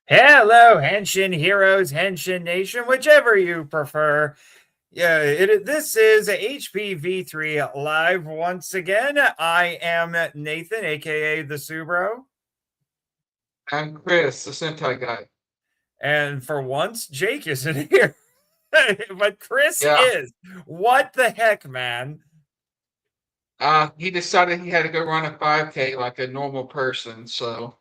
Hello, Henshin Heroes, Henshin Nation, whichever you prefer. Yeah, this is HPV3 live once again. I am Nathan, aka the Subro. I'm Chris, the Sentai guy. And for once, Jake isn't here. But Chris Yeah. is. What the heck, man? He decided he had to go run a 5K like a normal person, so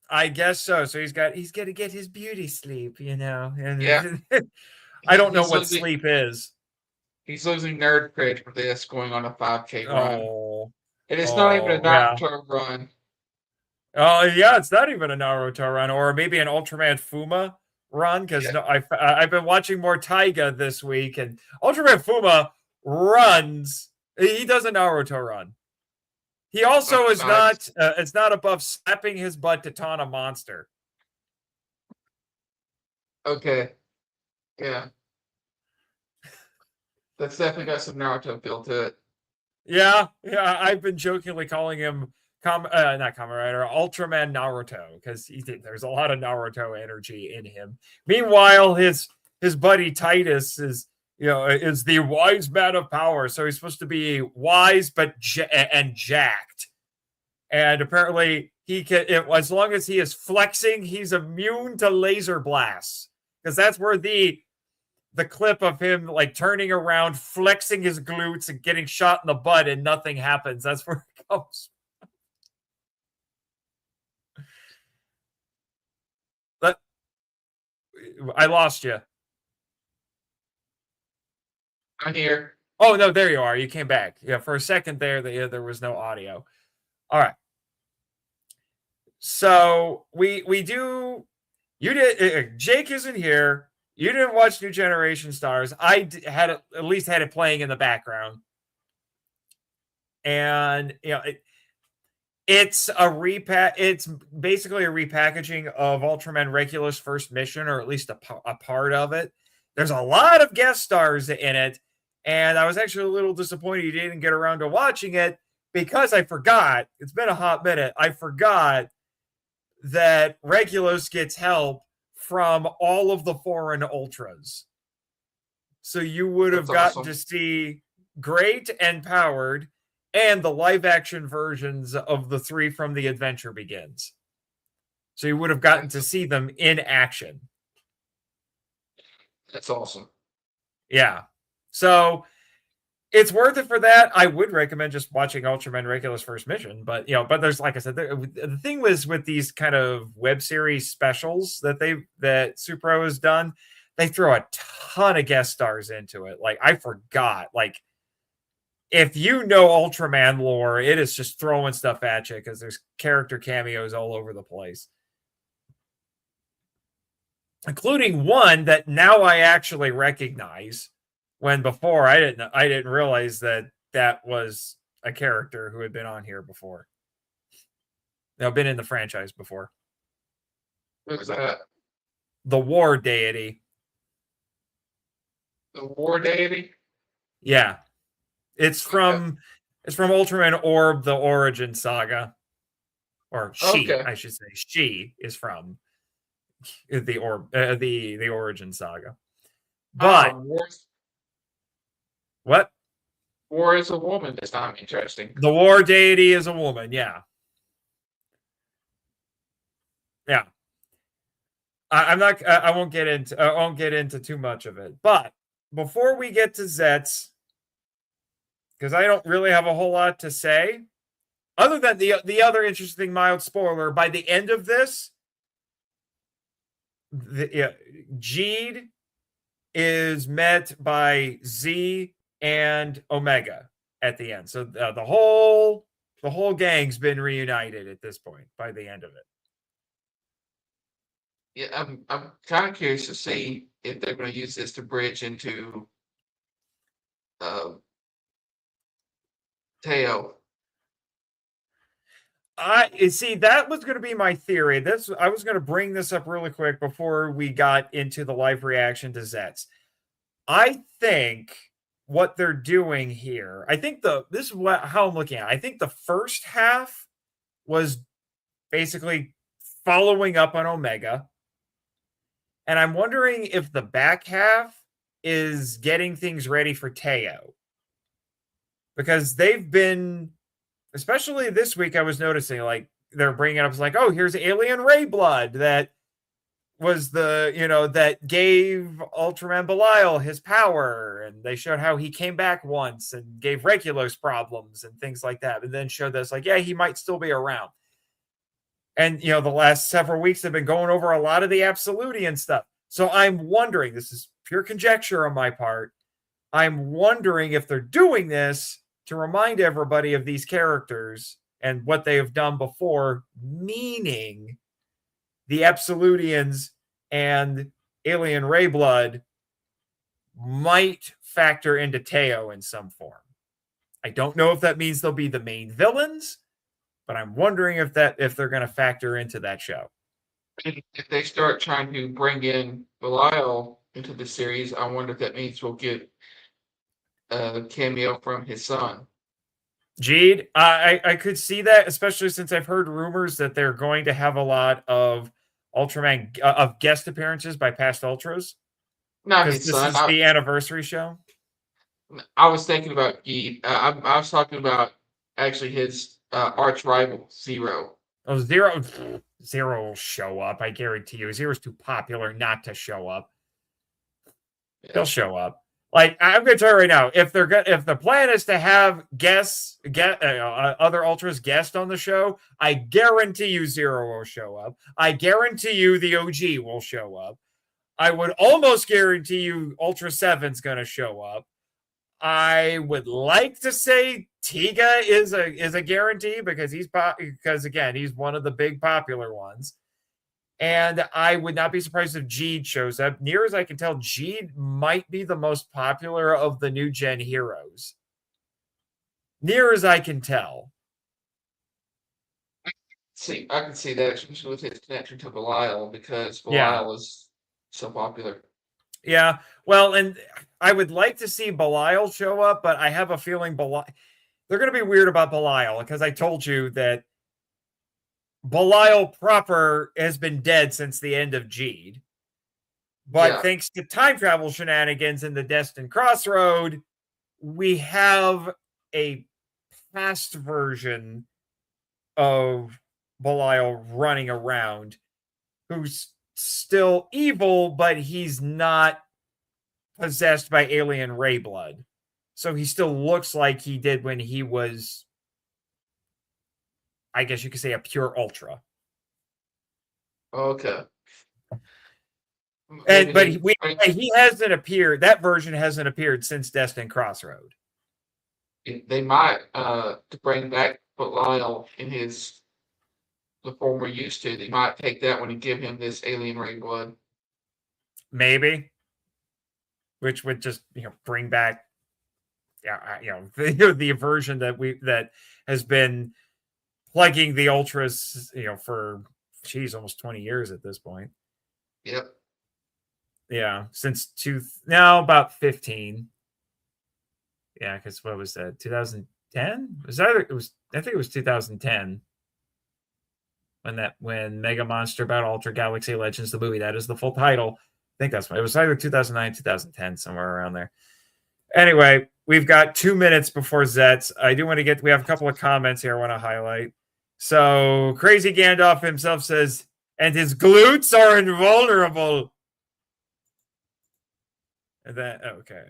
I guess so. So he's got to get his beauty sleep, yeah. And I He, don't know he's what losing sleep is. he's losing nerd cred for this going on a 5K run. Oh, And it's not even a yeah. Naruto run. Oh, yeah, it's not even a Naruto run, or maybe an Ultraman Fuma run, because Yeah. no, I've been watching more Taiga this week, and Ultraman Fuma runs. He does a Naruto run. He also is Nice. not. It's not above slapping his butt to taunt a monster. Okay. Yeah. That's definitely got some Naruto feel to it. Yeah, yeah. I've been jokingly calling him not Kamen Rider, Ultraman Naruto, because there's a lot of Naruto energy in him. Meanwhile, his buddy Titus is the wise man of power, so he's supposed to be wise but jacked, and apparently he can. As long as he is flexing, he's immune to laser blasts, because that's where the clip of him like turning around, flexing his glutes, and getting shot in the butt, and nothing happens. That's where it comes. But I lost you. I'm here. Oh no, there you are. You came back. Yeah, for a second there was no audio. All right. So we do. You did. Jake isn't here. You didn't watch New Generation Stars. Had at least had it playing in the background, and it's it's basically a repackaging of Ultraman Regulus first mission, or at least a part of it. There's a lot of guest stars in it, and I was actually a little disappointed you didn't get around to watching it, because I forgot. It's been a hot minute. I forgot that Regulus gets help from all of the foreign ultras. So you would That's have gotten awesome. to see Great and Powered and the live action versions of the three from The Adventure Begins. So you would have gotten to That's see them in action. that's awesome. Yeah. So it's worth it for that. I would recommend just watching Ultraman Regulus First Mission, but but there's, like I said, the thing was with these kind of web series specials that Supro has done, they throw a ton of guest stars into it. Like, I forgot, like, if you know Ultraman lore, it is just throwing stuff at you, because there's character cameos all over the place, including one that now I actually recognize, when before I didn't realize that was a character who had been on here before. Been in the franchise before. Who's that? The War Deity. The War Deity? Yeah. It's Okay. from Ultraman Orb, the Origin Saga. Or she, Okay. I should say. She is from the Origin Saga. Ah, But War what? War is a woman this time. Interesting. The War Deity is a woman, yeah. Yeah. I'm not. I won't get into. I won't get into too much of it. But before we get to ZETZ, because I don't really have a whole lot to say, other than the other interesting mild spoiler. By the end of this, Jeed is met by Z and Omega at the end. So the whole gang's been reunited at this point by the end of it. Yeah, I'm kind of curious to see if they're going to use this to bridge into uh, Teo. I see, that was going to be my theory. I was going to bring this up really quick before we got into the live reaction to ZETZ. I think what they're doing here, I think this is how I'm looking at it. I think the first half was basically following up on Omega, And I'm wondering if the back half is getting things ready for Teo. Because they've been, especially this week, I was noticing like they're bringing up like, oh, here's alien ray blood that was that gave Ultraman Belial his power, and they showed how he came back once and gave Regulus problems and things like that, and then showed us like, yeah, he might still be around. And the last several weeks have been going over a lot of the Absolutian stuff. So I'm wondering, this is pure conjecture on my part, I'm wondering if they're doing this to remind everybody of these characters and what they have done before, meaning the Absolutians and Alien Ray Blood might factor into Teo in some form. I don't know if that means they'll be the main villains, but I'm wondering if they're going to factor into that show. If they start trying to bring in Belial into the series, I wonder if that means we'll get a cameo from his son. Jeed, I could see that, especially since I've heard rumors that they're going to have a lot of Ultraman of guest appearances by past Ultras. Not Because his this son. is the anniversary show. I was thinking about Geed. I was talking about actually his arch rival, Zero. Oh, Zero will show up. I guarantee you. Zero's too popular not to show up. Yeah. He'll show up. Like, I'm going to tell you right now, if the plan is to have other Ultras guest on the show, I guarantee you Zero will show up. I guarantee you the OG will show up. I would almost guarantee you Ultra 7's going to show up. I would like to say Tiga is a guarantee because again, he's one of the big popular ones. And I would not be surprised if Jeed shows up. Near as I can tell, Jeed might be the most popular of the new gen heroes. Near as I can tell. See, I can see that, especially with his connection to Belial, because Yeah. Belial is so popular. Yeah. Well, and I would like to see Belial show up, but I have a feeling they're going to be weird about Belial because I told you that Belial proper has been dead since the end of Jeed. But thanks to time travel shenanigans in the Destined Crossroad, we have a past version of Belial running around who's still evil, but he's not possessed by alien ray blood. So he still looks like he did when he was, I guess you could say, a pure ultra. Okay. But he hasn't appeared. That version hasn't appeared since Destined Crossroad. They might to bring back Belial in the form we're used to. They might take that one and give him this alien ray blood. Maybe, which would just bring back, the version that has been plugging the ultras, for almost 20 years at this point. Yep. Yeah, since about 15. Yeah, because what was that? 2010? I think it was 2010 when Mega Monster Battle Ultra Galaxy Legends, the movie, that is the full title. I think it was either 2009, 2010, somewhere around there. Anyway, we've got 2 minutes before ZETZ. We have a couple of comments here I want to highlight. So Crazy Gandalf himself says, and his glutes are invulnerable. And then, okay.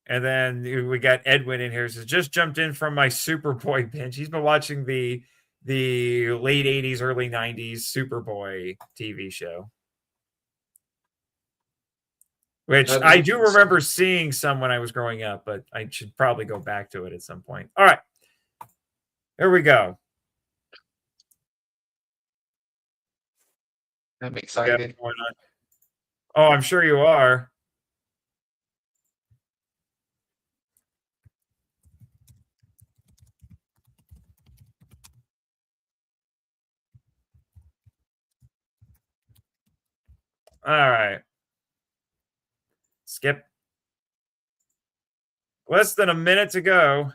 And then we got Edwin in here. Says, just jumped in from my Superboy binge. He's been watching the late 80s, early 90s Superboy TV show. Which I do remember seeing some when I was growing up, but I should probably go back to it at some point. All right. Here we go. I'm excited. Oh, I'm sure you are. All right. Skip. Less than a minute to go.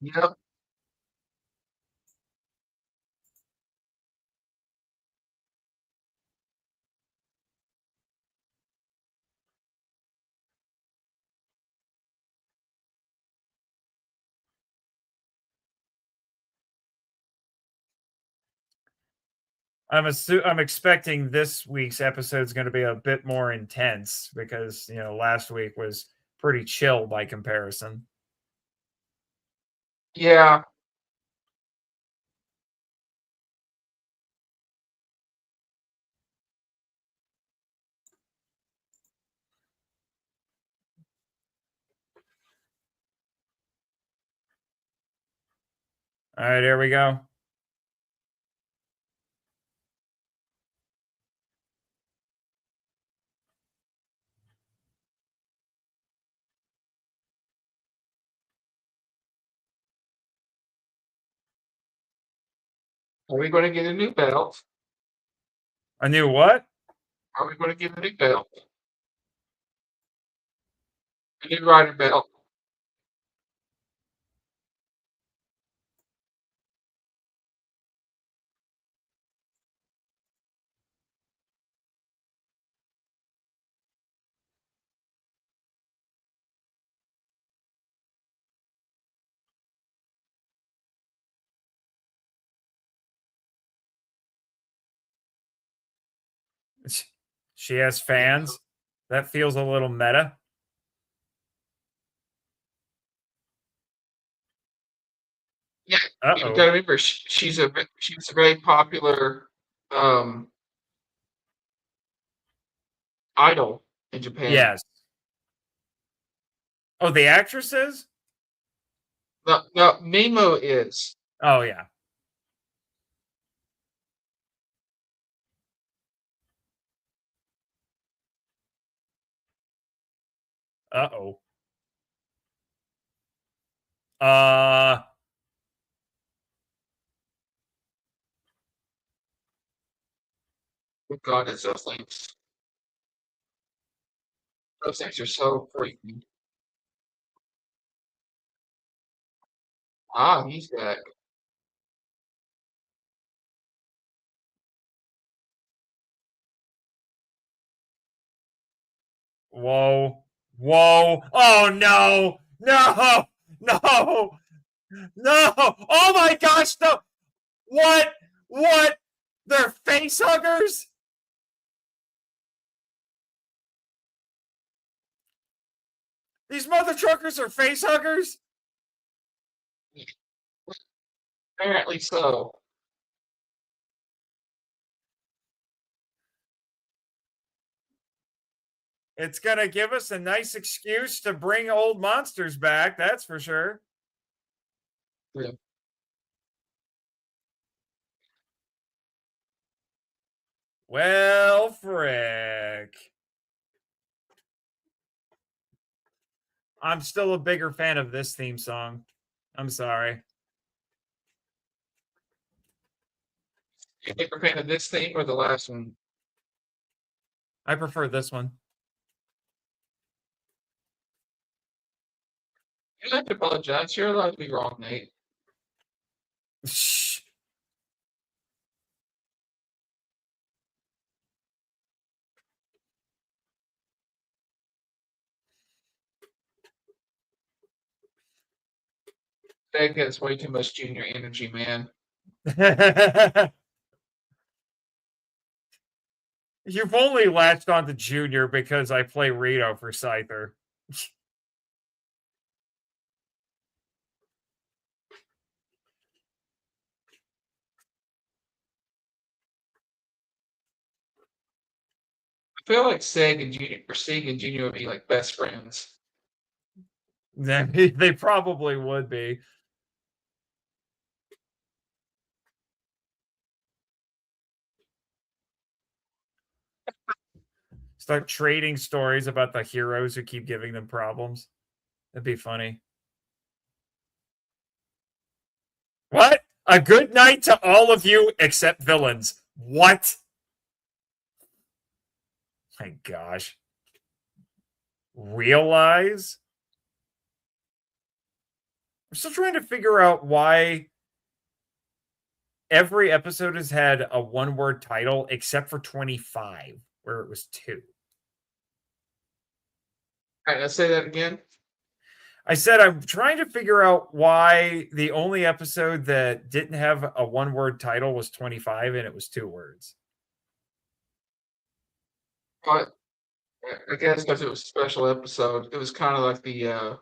Yep. I'm expecting this week's episode is going to be a bit more intense because last week was pretty chill by comparison. Yeah. All right, here we go. Are we going to get a new belt? A new what? Are we going to get a new belt? A new rider belt? She has fans. That feels a little meta. Yeah, you Uh-oh. got to remember she's a very popular idol in Japan. Yes. Oh, the actress is? No, Mimo is. Oh, yeah. Uh-oh. Oh God, it's those things. Those things are so freaky. Ah, he's back. Whoa. Whoa. Oh, no. No. No. No. Oh, my gosh. No. What? What? They're face huggers? These mother truckers are face huggers? Apparently so. It's going to give us a nice excuse to bring old monsters back, that's for sure. Yeah. Well, frick. I'm still a bigger fan of this theme song. I'm sorry. You a bigger fan of this theme or the last one? I prefer this one. You don't have to apologize. You're allowed to be wrong, Nate. Shh. That gets way too much junior energy, man. You've only latched on to Junior because I play Rito for Scyther. I feel like Sig and Junior would be like best friends. They probably would be. Start trading stories about the heroes who keep giving them problems. That'd be funny. What? A good night to all of you except villains. What? My gosh. Realize? I'm still trying to figure out why every episode has had a one-word title except for 25, where it was 2. All right, let's say that again. I said I'm trying to figure out why the only episode that didn't have a one-word title was 25, and it was 2 words. But I guess because it was a special episode, it was kind of like The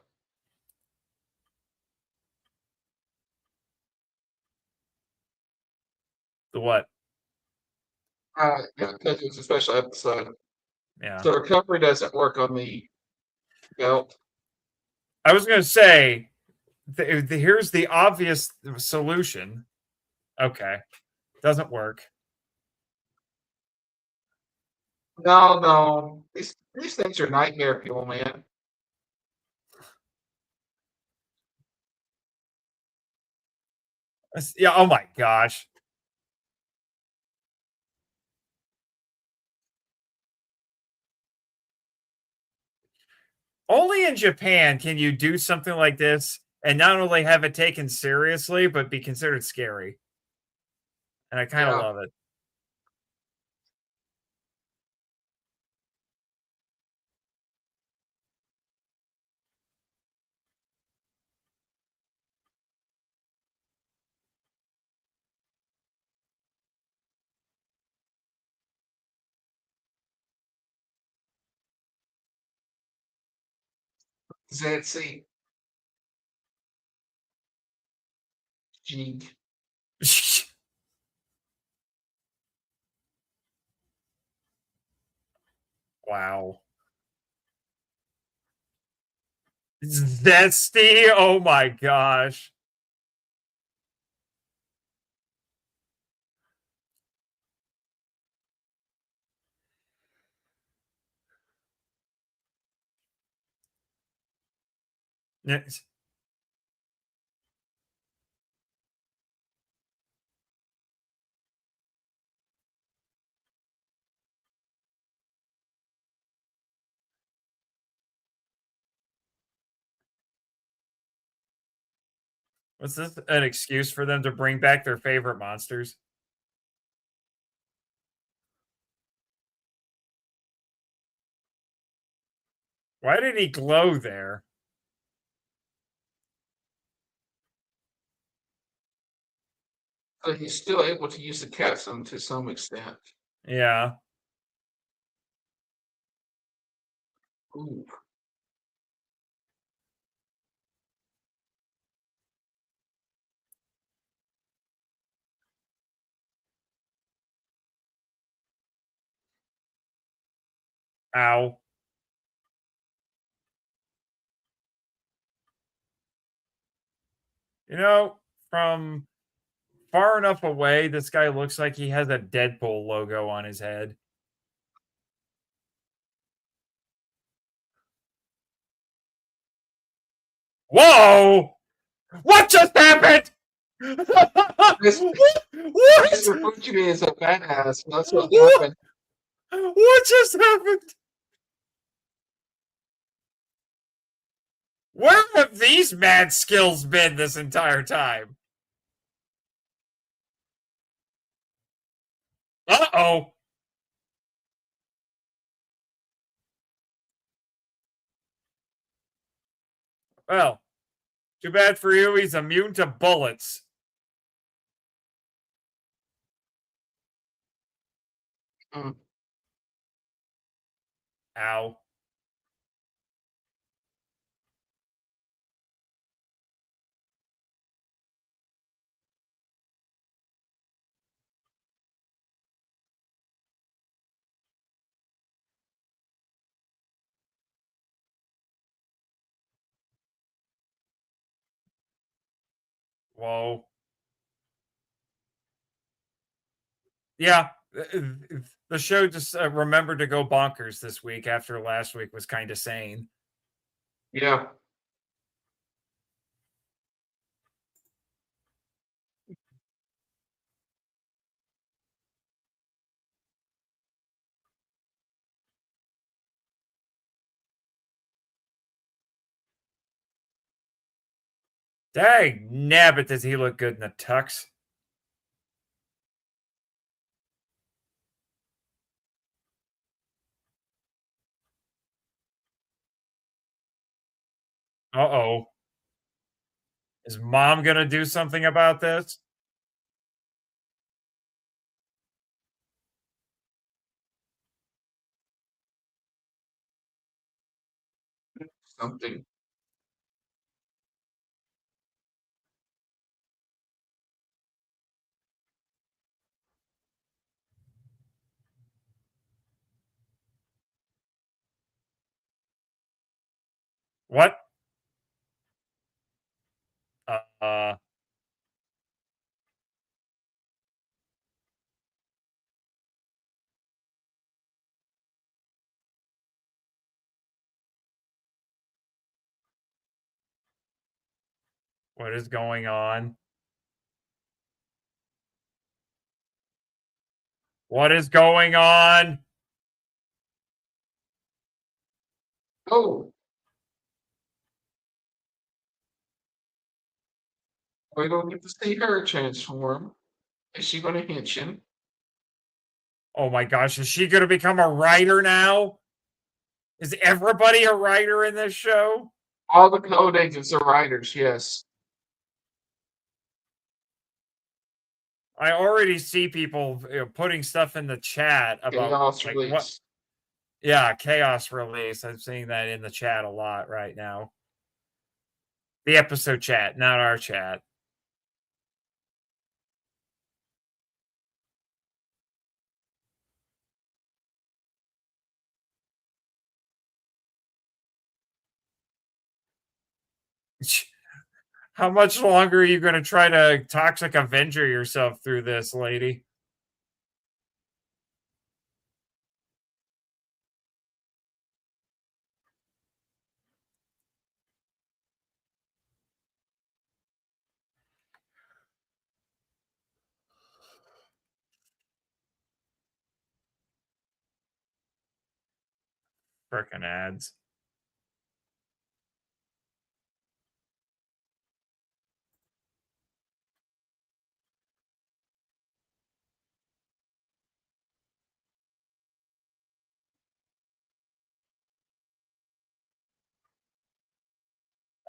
what? yeah, because it was a special episode. Yeah. So recovery doesn't work on the belt. I was going to say, here's the obvious solution. Okay. Doesn't work. No, no, these things are nightmare fuel, man. Yeah. Oh my gosh. Only in Japan can you do something like this and not only have it taken seriously, but be considered scary. And I kind of Yeah, love it. ZEZTZ, Jig. Wow. Zesty. Oh my gosh. Yes. Was this an excuse for them to bring back their favorite monsters? Why did he glow there? But he's still able to use the capsule to some extent. Yeah. Ooh. Ow. You know, from far enough away, this guy looks like he has a Deadpool logo on his head. Whoa! What just happened? This What? Mr. Fuji is a badass. That's what What? happened. What just happened? Where have these mad skills been this entire time? Uh-oh. Well, too bad for you, he's immune to bullets. Mm. Ow. Whoa. Yeah, the show just remembered to go bonkers this week after last week was kind of sane. Yeah. Dang nabbit, does he look good in the tux? Uh-oh. Is mom gonna do something about this? Something. What? Uh, what is going on? What is going on? Oh, we don't get to see her transform. Is she going to henshin? Oh my gosh, is she gonna become a writer now? Is everybody a writer in this show? All the code agents are writers, yes. I already see people putting stuff in the chat about Chaos like what. release. Yeah, chaos release. I'm seeing that in the chat a lot right now. The episode chat, not our chat. How much longer are you going to try to toxic Avenger yourself through this, lady? Frickin' ads.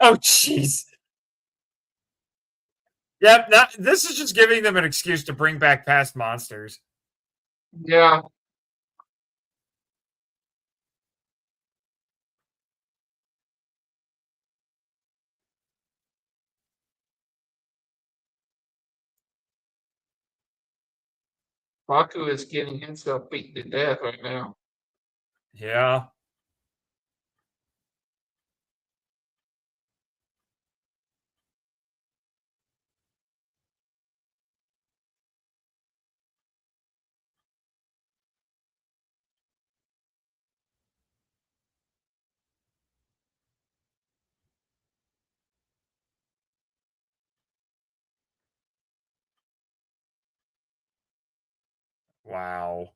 Oh, jeez. Yep, this is just giving them an excuse to bring back past monsters. Yeah. Baku is getting himself beaten to death right now. Yeah. Wow.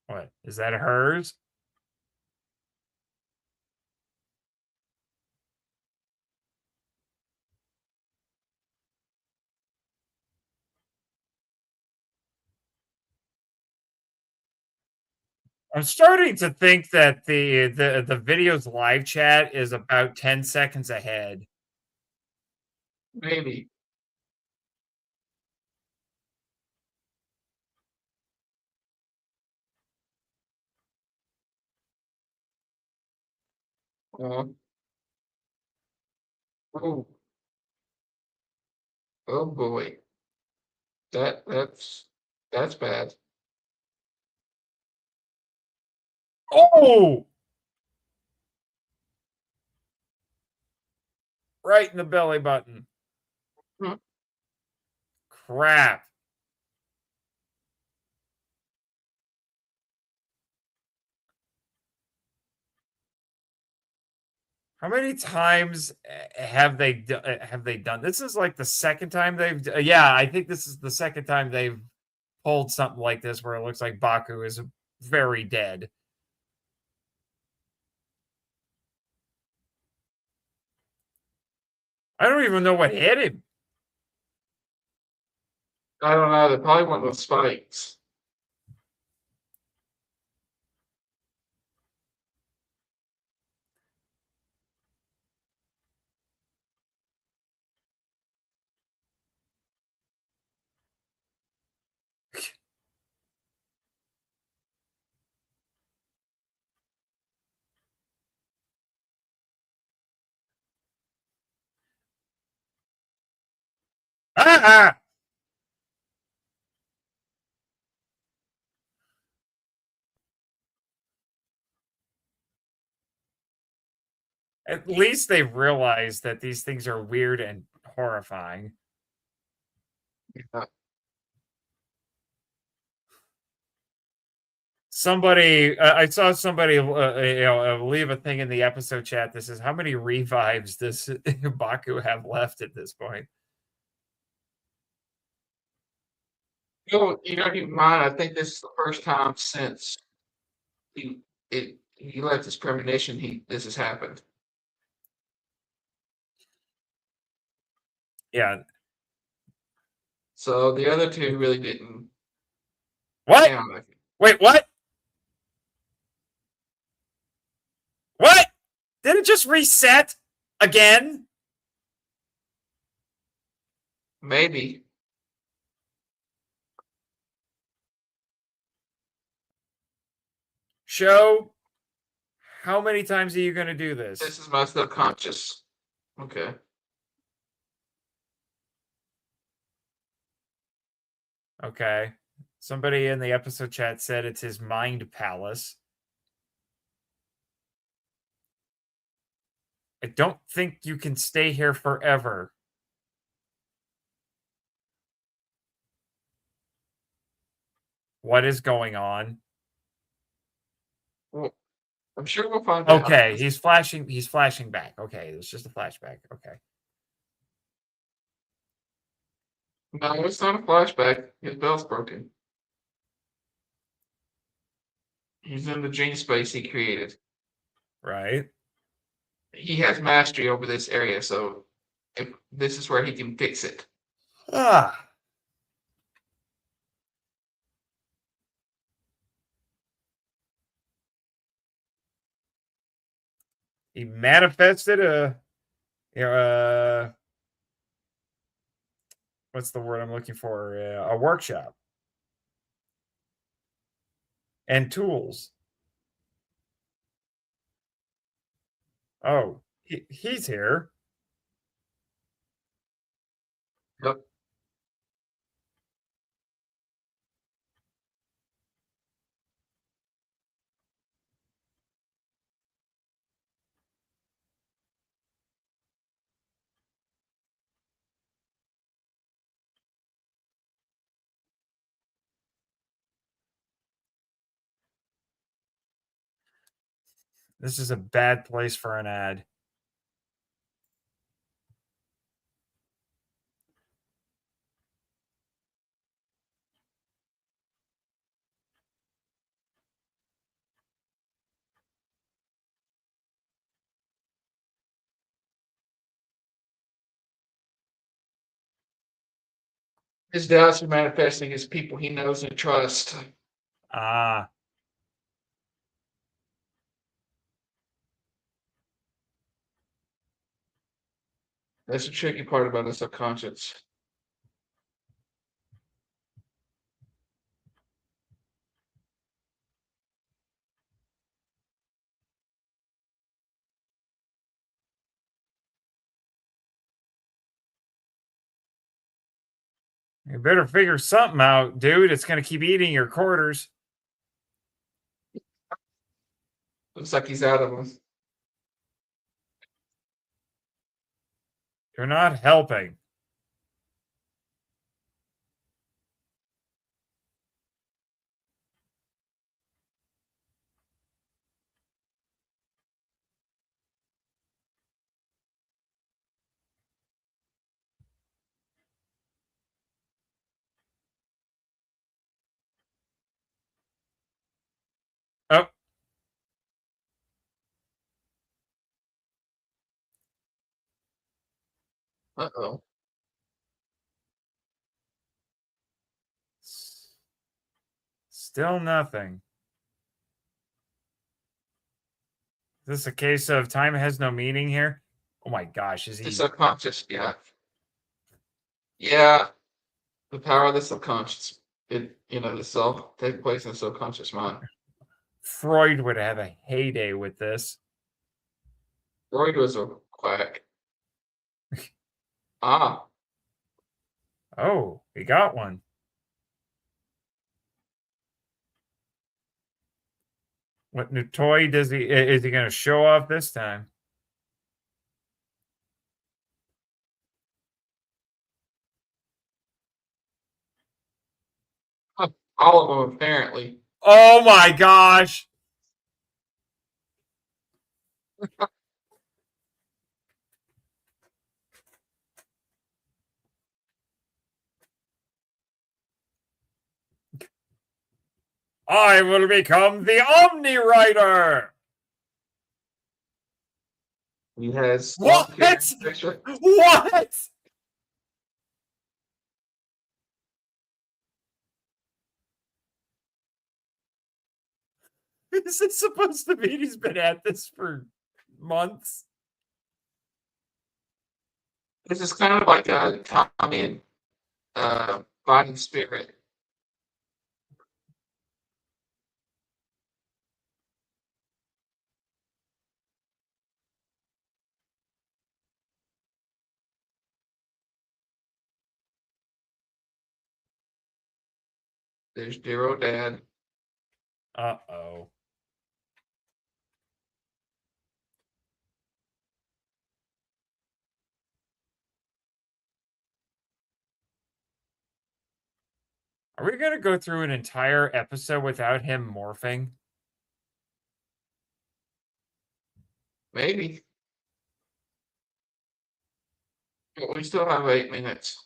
What? Is that hers? I'm starting to think that the video's live chat is about 10 seconds ahead. Maybe. Uh, oh, oh boy. That's bad. Oh! Right in the belly button. Hmm. Crap. How many times have they done? This is like the second time they've yeah, I think this is the second time they've pulled something like this where it looks like Baku is very dead. I don't even know what hit him. I don't know. They probably went with spikes. Ah! At least they realize that these things are weird and horrifying. Yeah. Somebody, I saw somebody, leave a thing in the episode chat that says, "How many revives does Baku have left at this point?" You know, keep in mind, I think this is the first time since he he left his premonition this has happened. Yeah. So the other two really didn't What? count. Wait, what? What? Did it just reset again? Maybe. Show, how many times are you going to do this? This is my subconscious. Okay. Okay. Somebody in the episode chat said it's his mind palace. I don't think you can stay here forever. What is going on? Well, I'm sure we'll find out. Okay, he's flashing back. Okay, it's just a flashback. Okay. No, it's not a flashback. His bell's broken. He's in the gene space he created. Right. He has mastery over this area, so this is where he can fix it. Ah. He manifested what's the word I'm looking for? A workshop and tools. Oh, he's here. Yep. This is a bad place for an ad. His doubts are manifesting as people he knows and trusts. Ah. That's the tricky part about the subconscious. You better figure something out, dude. It's going to keep eating your quarters. Looks like he's out of them. You're not helping. Oh. Uh-oh. Still nothing. Is this a case of time has no meaning here? Oh my gosh, is he? The subconscious, yeah. Yeah. The power of the subconscious. This all takes place in the subconscious mind. Freud would have a heyday with this. Freud was a quack. Ah. Oh, he got one. What new toy is he going to show off this time? All of them, apparently. Oh my gosh! I will become the Omni Rider! He has What? What? Is this supposed to mean he's been at this for months? This is kind of like a Kamen fighting spirit. There's Zero Dad. Uh-oh. Are we going to go through an entire episode without him morphing? Maybe. But we still have 8 minutes.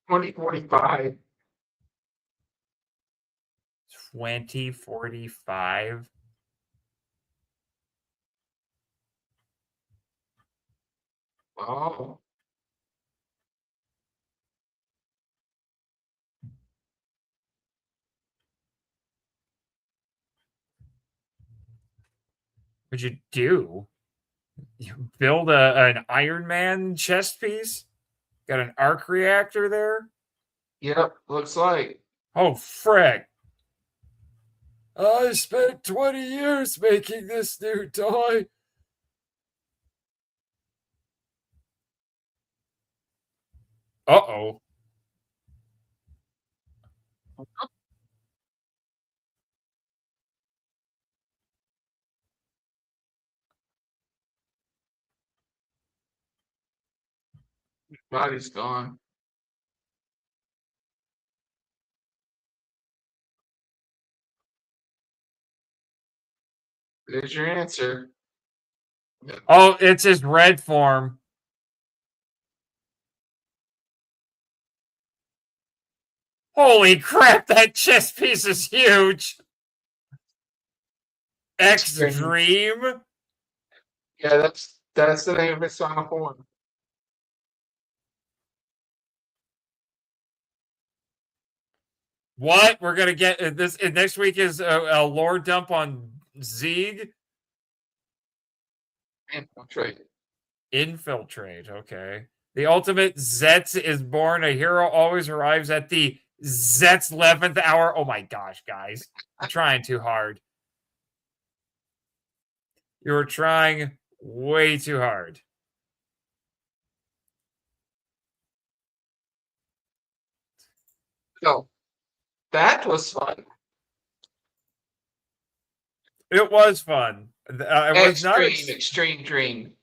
Twenty 45. 2045? Oh. What'd you do? You build an Iron Man chest piece? Got an arc reactor there? Yep, looks like. Oh, frick. I spent 20 years making this new toy. Uh-oh. Body's gone. There's your answer. Oh, it's his red form. Holy crap, that chest piece is huge. X-Dream? Yeah, that's the name of his final form. What? We're going to get this. Next week is a lore dump on Zeeg? Infiltrate. Infiltrate, okay. The ultimate ZETZ is born. A hero always arrives at the ZETZ 11th hour. Oh my gosh, guys. I'm trying too hard. You're trying way too hard. So that was fun. It was fun. I was not extreme dream.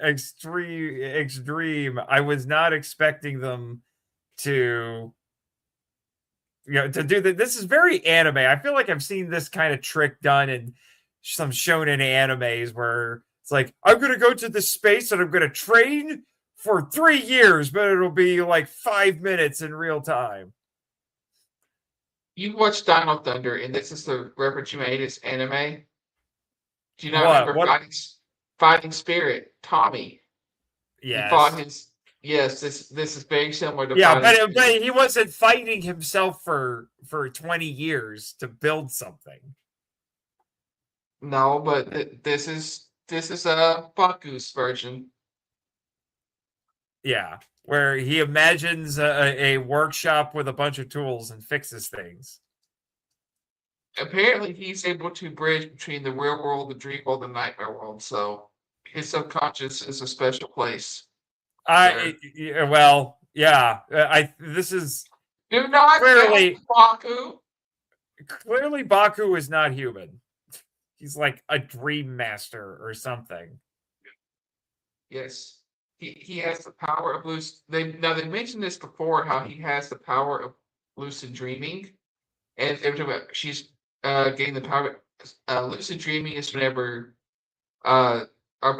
extreme. I was not expecting them to to do that. This is very anime. I feel like I've seen this kind of trick done in some shonen animes where it's like, I'm gonna go to this space and I'm gonna train for 3 years, but it'll be like 5 minutes in real time. You watched Dino Thunder, and this is the reference you made as anime. Do you not What? remember Fighting Spirit, Tommy? Yes. He fought his. Yes, this is very similar to. Yeah, but he wasn't fighting himself for 20 years to build something. No, but this is a Baku's version. Yeah. where he imagines a workshop with a bunch of tools and fixes things. Apparently, he's able to bridge between the real world, the dream world, and the nightmare world. So his subconscious is a special place. Well, yeah. This is Do not clearly Baku. Clearly Baku is not human. He's like a dream master or something. Yes. He has the power of lucid. They mentioned this before, how he has the power of lucid dreaming, and every time she's getting the power. Lucid dreaming is whenever are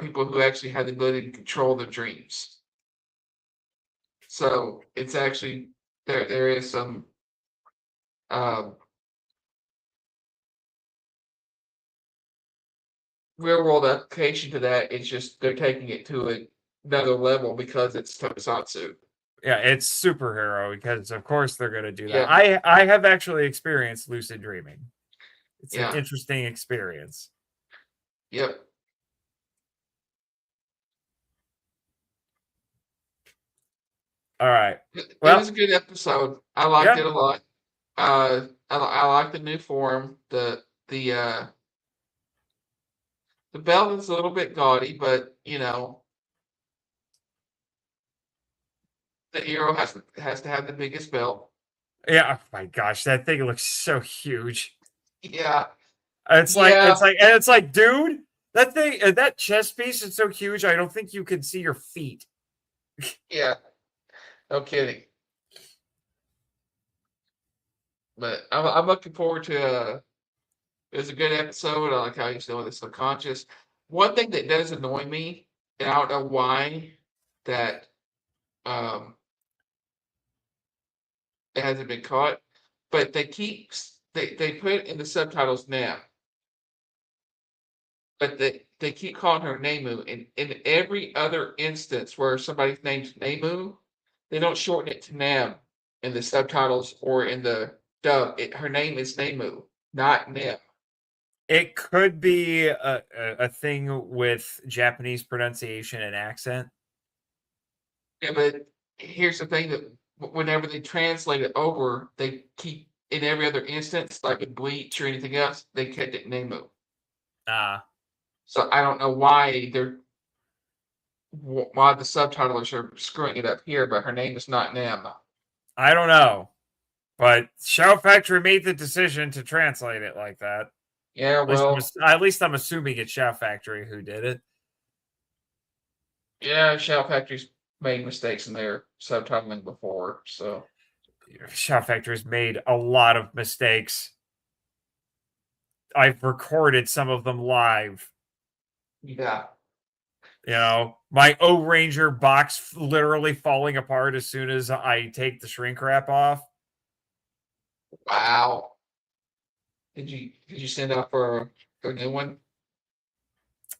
people who actually have the ability to control their dreams. So it's actually there is some real world application to that. It's just they're taking it to another level because it's tokusatsu. Yeah, it's superhero because of course they're going to do that. Yeah. I have actually experienced lucid dreaming. It's Yeah. an interesting experience. Yep. All right. It Well, was a good episode. I liked it a lot. I like the new form. The belt is a little bit gaudy, but you know, the hero has to have the biggest belt. yeah. Oh my gosh, that thing looks so huge. Yeah. It's like, dude, that thing, that chest piece is so huge. I don't think you can see your feet. Yeah. No kidding. But I'm looking forward to. It was a good episode. I like how he's doing the subconscious. One thing that does annoy me, and I don't know why, that um it hasn't been caught, but they put in the subtitles now, but they keep calling her Nemu, and in every other instance where somebody's named Nemu, they don't shorten it to Nam in the subtitles or in the dub. Her name is Nemu, not Nem. It could be a thing with Japanese pronunciation and accent. Yeah, but here's the thing that whenever they translate it over, they keep in every other instance, like in Bleach or anything else, they kept it Nemu. So I don't know why why the subtitlers are screwing it up here, but her name is not Nem. I don't know, but Shout Factory made the decision to translate it like that. Yeah, well, at least I'm assuming it's Shout Factory who did it. yeah, Shout Factory's made mistakes in their subtitling before, so Shout Factory's made a lot of mistakes. I've recorded some of them live. yeah. You know, my O Ranger box literally falling apart as soon as I take the shrink wrap off. Wow. Did you send out for a new one?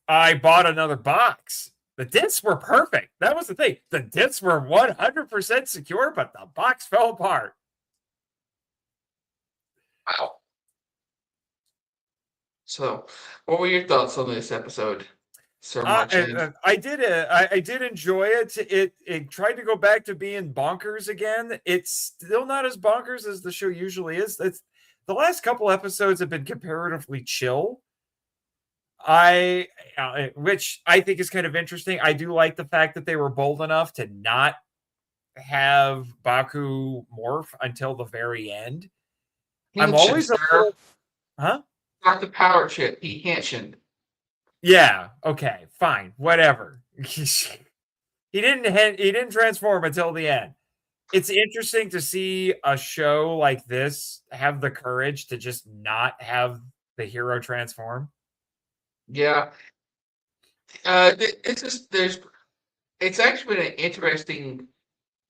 I bought another box. The discs were perfect. That was the thing. The discs were 100% secure, but the box fell apart. Wow. So, what were your thoughts on this episode, Sir Marchand? I did enjoy it. It tried to go back to being bonkers again. It's still not as bonkers as the show usually is. The last couple episodes have been comparatively chill. Which I think is kind of interesting. I do like the fact that they were bold enough to not have Baku morph until the very end. I'm always a little, huh? Not the power chip. He henchioned. Yeah. Okay. Fine. Whatever. He didn't transform until the end. It's interesting to see a show like this have the courage to just not have the hero transform. Yeah. It's actually been an interesting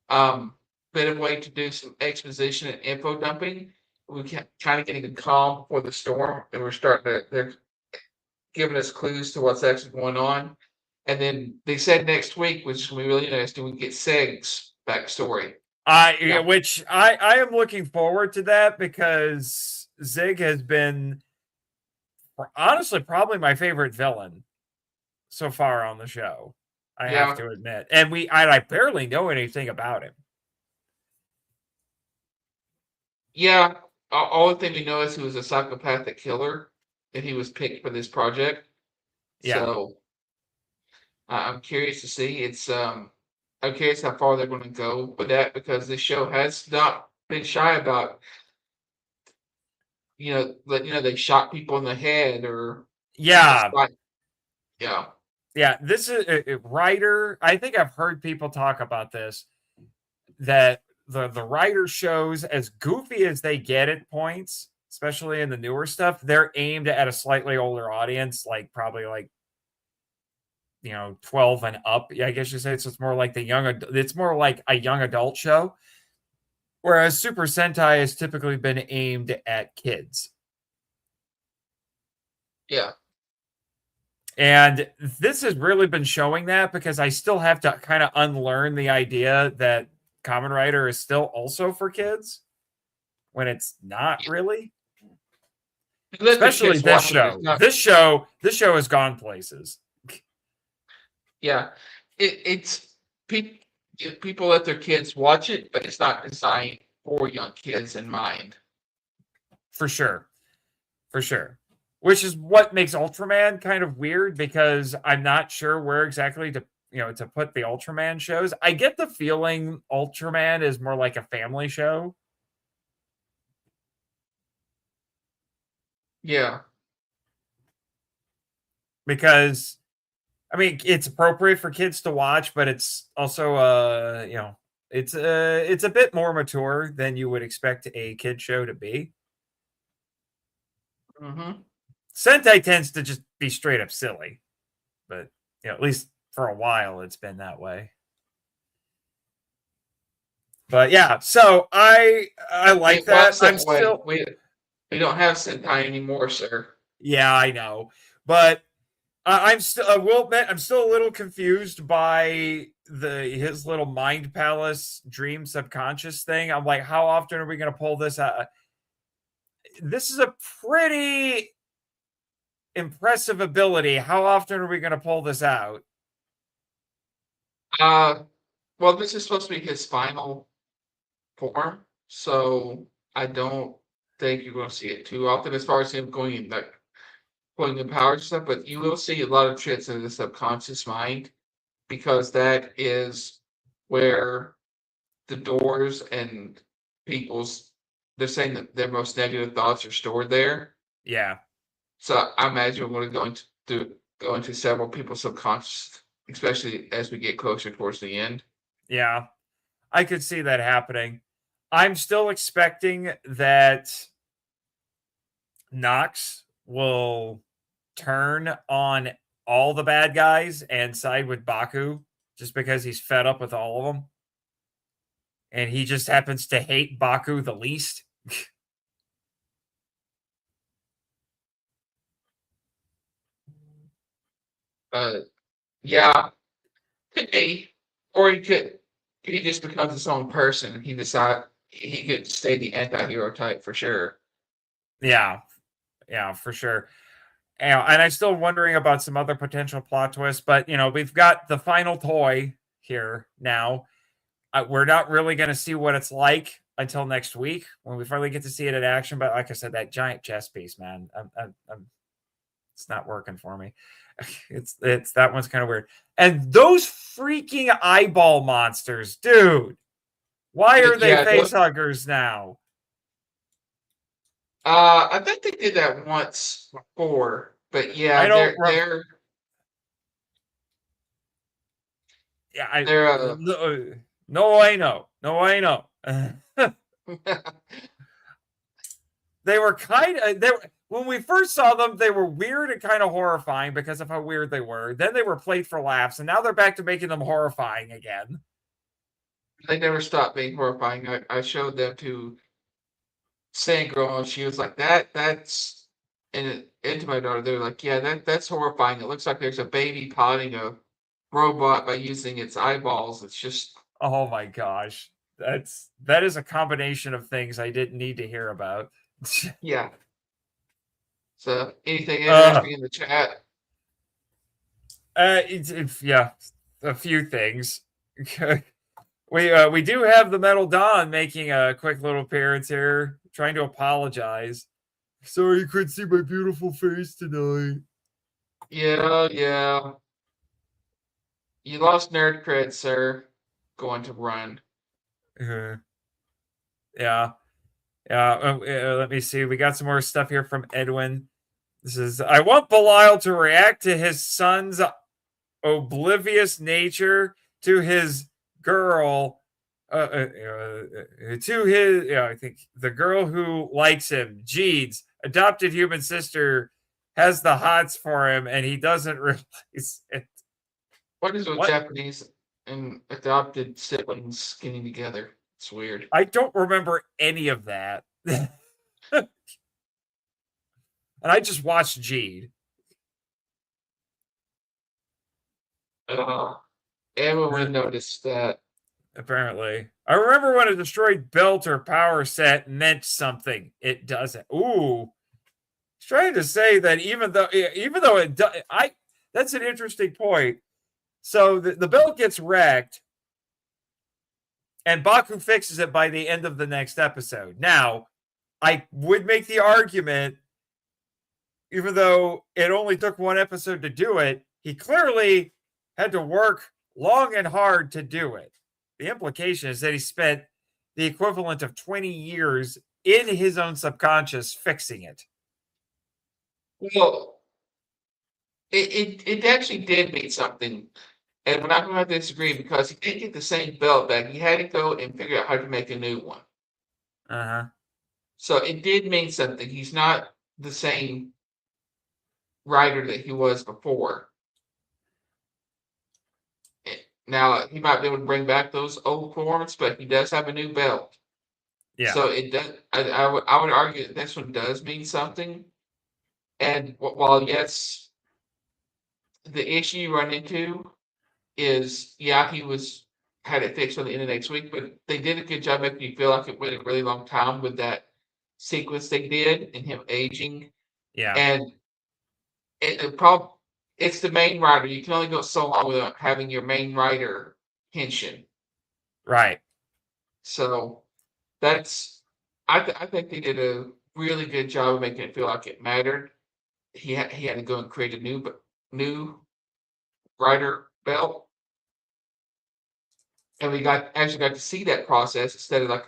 bit of way to do some exposition and info dumping. We kind of getting calm before the storm, and they're giving us clues to what's actually going on. And then they said next week, which is going to be really interesting, we get Seg's backstory. Which I am looking forward to that because Zig has been honestly probably my favorite villain so far on the show. I Yeah. have to admit. And I barely know anything about him. Yeah. All the thing we know is he was a psychopathic killer, and he was picked for this project. Yeah. So I'm curious to see. I'm curious how far they're going to go with that because this show has not been shy about they shot people in the head or Yeah. despite yeah. Yeah. This is a writer. I think I've heard people talk about this, that the writer shows, as goofy as they get at points, especially in the newer stuff, they're aimed at a slightly older audience, like probably like 12 and up. I guess you say. So it's more like it's more like a young adult show. Whereas Super Sentai has typically been aimed at kids. Yeah. And this has really been showing that, because I still have to kind of unlearn the idea that Kamen Rider is still also for kids when it's not really. Let the Especially kids this watch it. It's show. not, This show has gone places. yeah. It's people let their kids watch it, but it's not designed for young kids in mind. For sure. For sure. Which is what makes Ultraman kind of weird, because I'm not sure where exactly to put the Ultraman shows. I get the feeling Ultraman is more like a family show. Yeah. Because I mean, it's appropriate for kids to watch, but it's also it's a bit more mature than you would expect a kid show to be. Mm-hmm. Sentai tends to just be straight up silly, but at least for a while it's been that way. But yeah, so I like It that. was I'm that way. still We don't have Sentai anymore, sir. Yeah, I know, but I'm still. I will admit, I'm still a little confused by his little mind palace dream subconscious thing. I'm like, how often are we going to pull this out? This is a pretty impressive ability. How often are we going to pull this out? Well, this is supposed to be his final form, so I don't think you're going to see it too often as far as him going like pulling the powers and stuff. But you will see a lot of trips into the subconscious mind because that is where the doors and people's they're saying that their most negative thoughts are stored there. Yeah, So I imagine we're going to go into several people's subconscious, especially as we get closer towards the end. yeah, I could see that happening. I'm still expecting that Nox will turn on all the bad guys and side with Baku, just because he's fed up with all of them. And he just happens to hate Baku the least. Yeah, could be, or he just becomes his own person. He could stay the anti-hero type for sure. Yeah, yeah, for sure. And I'm still wondering about some other potential plot twists, but we've got the final toy here now. We're not really going to see what it's like until next week when we finally get to see it in action. But like I said, that giant chess piece, man, it's not working for me. It's that one's kind of weird. And those freaking eyeball monsters, dude. Why are they Yeah, face huggers now? I think they did that once before, but I yeah, don't. Yeah, they're no, I know. No, I know. They were kind of when we first saw them, they were weird and kind of horrifying because of how weird they were. Then they were played for laughs, and now they're back to making them horrifying again. they never stopped being horrifying. I showed them to Sandgirl, and she was like, That's," and to my daughter, they're like, "Yeah, that's horrifying. It looks like there's a baby potting a robot by using its eyeballs. It's just Oh my gosh. That is a combination of things I didn't need to hear about. yeah." So, anything uh, interesting in the chat? yeah. a few things. We do have the Metal Don making a quick little appearance here, trying to apologize. Sorry you couldn't see my beautiful face tonight. Yeah. You lost nerd cred, sir. Going to run. Yeah. Let me see. We got some more stuff here from Edwin. This is, I want Belial to react to his son's oblivious nature to his girl, to his, I think the girl who likes him, Jeed's adopted human sister, has the hots for him, and he doesn't realize it. What is with Japanese and adopted siblings getting together? It's weird. I don't remember any of that. And I just watched Jeed. Emma would notice that. Apparently. I remember when a destroyed belt or power set meant something. It doesn't. Ooh. It's trying to say that even though it does, that's an interesting point. So the belt gets wrecked, and Baku fixes it by the end of the next episode. Now, I would make the argument, even though it only took one episode to do it, he clearly had to work long and hard to do it. The implication is that he spent the equivalent of 20 years in his own subconscious fixing it. Well, it actually did mean something. And we're not going to disagree because he didn't get the same belt back. He had to go and figure out how to make a new one. Uh-huh. So it did mean something. He's not the same writer that he was before. Now, he might be able to bring back those old forms, but he does have a new belt. Yeah. So it does. I would argue that this one does mean something. And while, yes, the issue you run into is, he had it fixed by the end of next week, but they did a good job making you feel like it went a really long time with that sequence they did and him aging. Yeah. And it's the main writer. You can only go so long without having your main writer pension. Right. So I think they did a really good job of making it feel like it mattered. He had to go and create a new writer belt. And we actually got to see that process instead of like,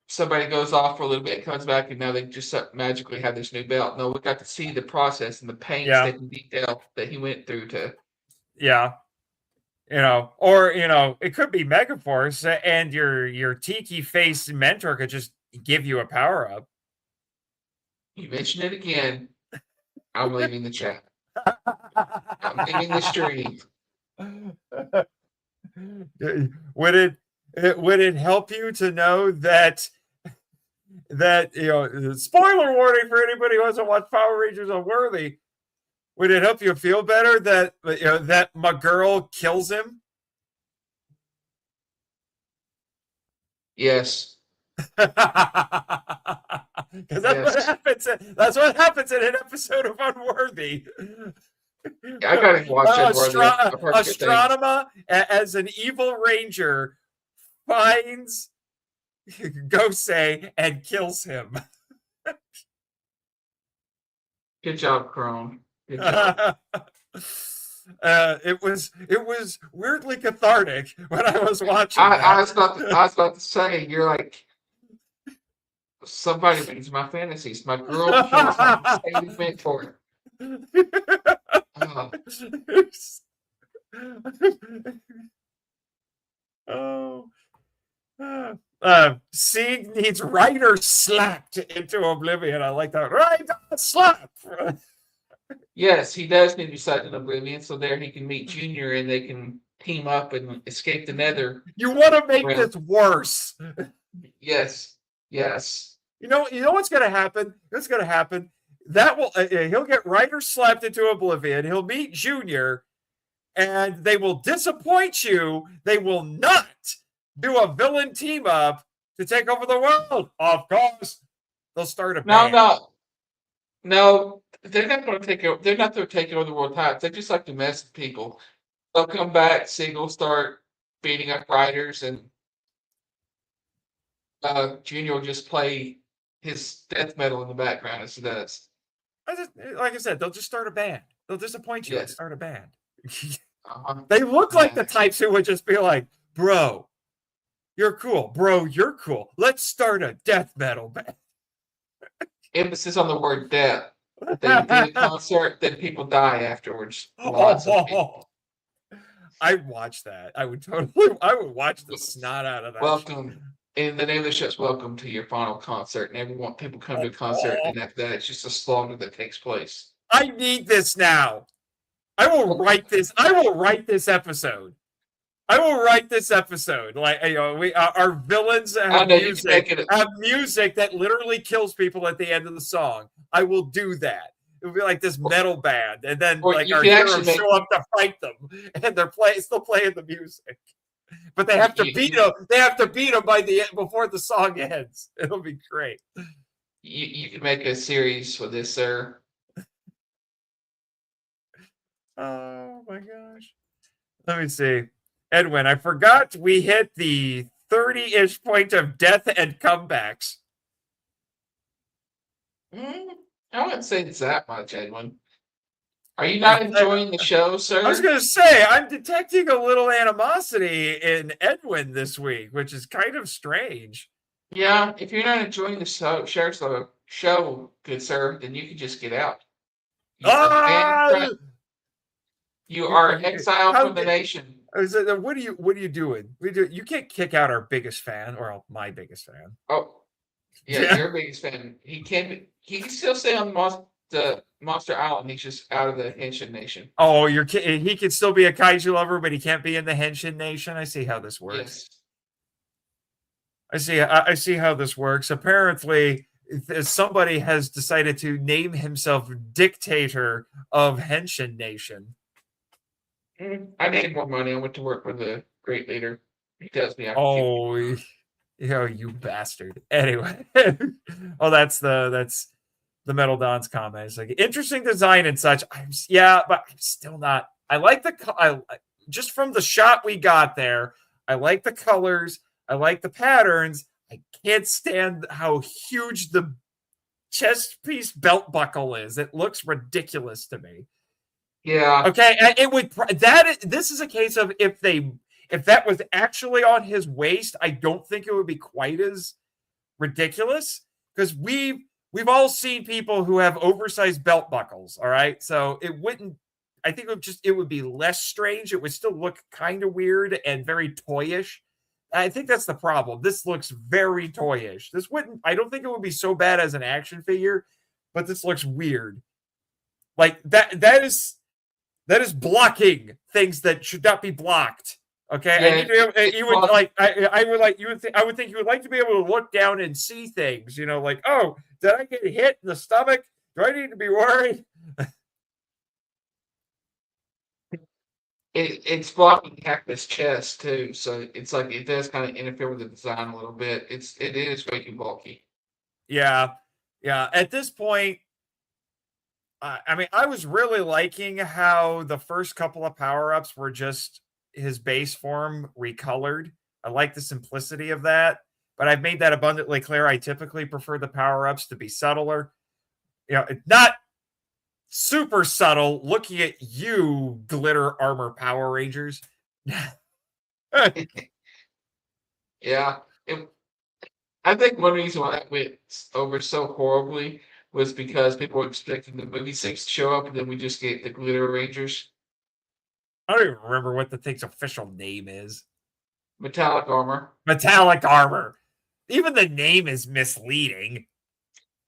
somebody goes off for a little bit, comes back, and now they just magically have this new belt. No, we got to see the process and the painstaking detail that he went through to. Yeah. Or it could be Megaforce, and your tiki face mentor could just give you a power up. You mentioned it again. I'm leaving the chat. I'm leaving the stream. Would it help you to know that spoiler warning for anybody who hasn't watched Power Rangers Unworthy? Would it help you feel better that that my girl kills him? Yes. Because what happens. That's what happens in an episode of Unworthy. I gotta watch Astronema, as an evil ranger, finds Gosei and kills him. Good job, Crone. Good job. It was weirdly cathartic when I was watching. I was about to say, you're like, somebody brings my fantasies. My girl kills my saving mentor. Seed needs Ryder slapped into oblivion. I like that. Ryder slap. Yes, he does need to be slapped in oblivion, so there he can meet Junior and they can team up and escape the Nether. You want to make this worse? Yes. You know what's going to happen? What's going to happen? That will he'll get Ryder slapped into oblivion. He'll meet Junior, and they will disappoint you. They will not do a villain team up to take over the world. Of course, they'll start a band. No. they're not going to take over. They're not going to take over the world titles. They just like to mess with people. They'll come back, Siegel start beating up writers, and Junior will just play his death metal in the background as he does. Like I said, they'll just start a band. They'll disappoint you and Yes. start a band. Uh-huh. They look like the Yeah. types who would just be like, bro, you're cool. Bro, you're cool. Let's start a death metal band. Emphasis on the word death. They do the concert, then people die afterwards. Lots of people. I'd watch that. I would watch the snot out of that. Welcome. And the name of the show is Welcome to Your Final Concert. And everyone, people come to a concert, and after that, it's just a slaughter that takes place. I need this now. I will write this. I will write this episode. I will write this episode. Like, you know, our villains have music that literally kills people at the end of the song. I will do that. It'll be like this metal band, and then like our heroes show up to fight them, and they're still playing the music. But they have to beat them. They have to beat them by the end before the song ends. It'll be great. You can make a series with this, sir. Oh my gosh. Let me see. Edwin, I forgot we hit the 30-ish point of death and comebacks. I wouldn't say it's that much, Edwin. Are you not enjoying the show, sir? I was going to say, I'm detecting a little animosity in Edwin this week, which is kind of strange. Yeah, if you're not enjoying the show, good sir, then you can just get out. You are exiled from the nation. What are you doing? You can't kick out our biggest fan, or my biggest fan. Oh, yeah, your biggest fan. He can still stay on the Monster Island. He's just out of the Henshin Nation. Oh, he can still be a kaiju lover, but he can't be in the Henshin Nation. I see how this works. Yes. I see how this works. Apparently, somebody has decided to name himself dictator of Henshin Nation. I need more money. I went to work with a great leader. He tells me you bastard. Anyway, that's the Metal Don's comment. It's like interesting design and such. But I'm still not. I like just from the shot we got there. I like the colors. I like the patterns. I can't stand how huge the chest piece belt buckle is. It looks ridiculous to me. Yeah. Okay. This is a case of if that was actually on his waist, I don't think it would be quite as ridiculous, because we've all seen people who have oversized belt buckles. All right. So it wouldn't, I think it would be less strange. It would still look kind of weird and very toyish. I think that's the problem. This looks very toyish. I don't think it would be so bad as an action figure, but this looks weird. Like that is blocking things that should not be blocked. Okay. Yeah, I would think you would like to be able to look down and see things, like, oh, did I get hit in the stomach? Do I need to be worried? It's blocking Cactus' chest too, so it's like it does kind of interfere with the design a little bit. It is making bulky. Yeah. At this point, I was really liking how the first couple of power-ups were just his base form recolored. I like the simplicity of that, but I've made that abundantly clear. I typically prefer the power-ups to be subtler. It's not super subtle. Looking at you, glitter armor Power Rangers. Yeah. I think one reason why that went over so horribly was because people were expecting the movie 6 to show up, and then we just get the Glitter Rangers. I don't even remember what the thing's official name is. Metallic Armor. Metallic Armor. Even the name is misleading.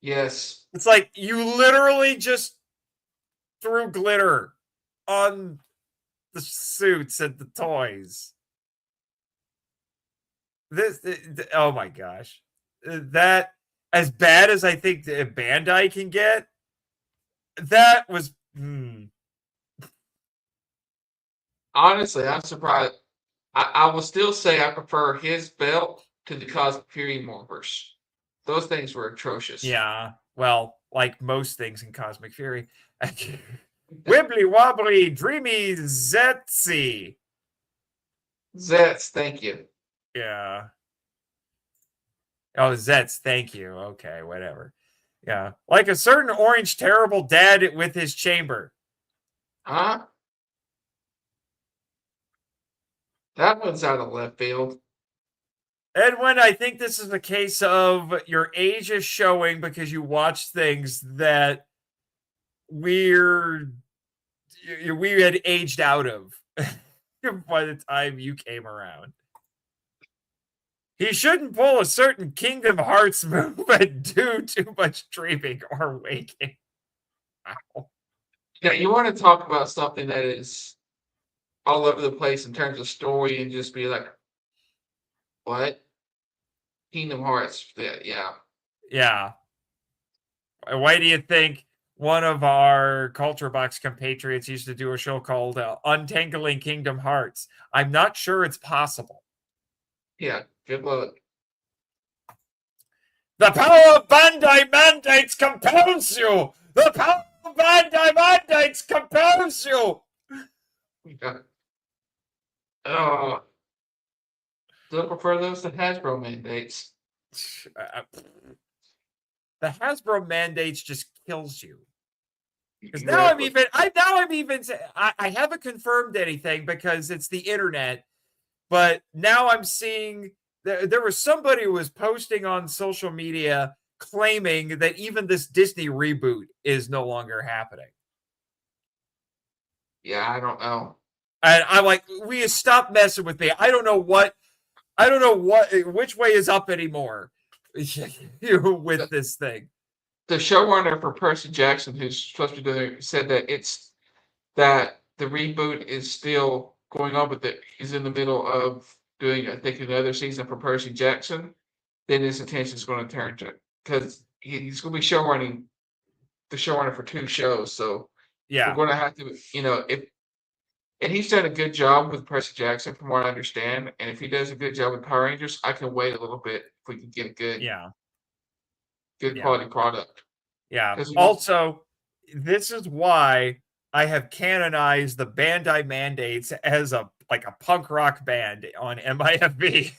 Yes. It's like you literally just threw glitter on the suits and the toys. Oh my gosh. That, as bad as I think the Bandai can get, that was... Honestly, I'm surprised. I will still say I prefer his belt to the Cosmic Fury Morphers. Those things were atrocious. Yeah. Well, like most things in Cosmic Fury. Wibbly wobbly, dreamy ZEZTZ. Zets, thank you. Yeah. Oh, Zets, thank you. Okay, whatever. Yeah. Like a certain orange terrible dad with his chamber. Huh? That one's out of left field. Edwin, I think this is a case of your age is showing because you watch things that we had aged out of by the time you came around. He shouldn't pull a certain Kingdom Hearts move and do too much dreaming or waking. Wow. Yeah, you want to talk about something that is all over the place in terms of story and just be like, what? Kingdom Hearts. Yeah. Yeah. Why do you think one of our Culture Box compatriots used to do a show called Untangling Kingdom Hearts? I'm not sure it's possible. Yeah. Good luck. The power of Bandai mandates compels you. The power of Bandai mandates compels you. Yeah. Oh. Still prefer those to Hasbro mandates. The Hasbro mandates just kills you. Because Exactly. I haven't confirmed anything because it's the internet, but now I'm seeing there was somebody who was posting on social media claiming that even this Disney reboot is no longer happening. Yeah, I don't know. And I'm like, we stop messing with me. I don't know which way is up anymore with this thing. The showrunner for Percy Jackson, who's supposed to be doing it, said that the reboot is still going on, but that he's in the middle of doing, I think, another season for Percy Jackson. Then his attention is going to turn to because he's going to be the showrunner for 2 shows. So we're going to have to, and he's done a good job with Percy Jackson, from what I understand. And if he does a good job with Power Rangers, I can wait a little bit if we can get a good quality product. Yeah. Also, this is why I have canonized the Bandai mandates as a punk rock band on MIFB.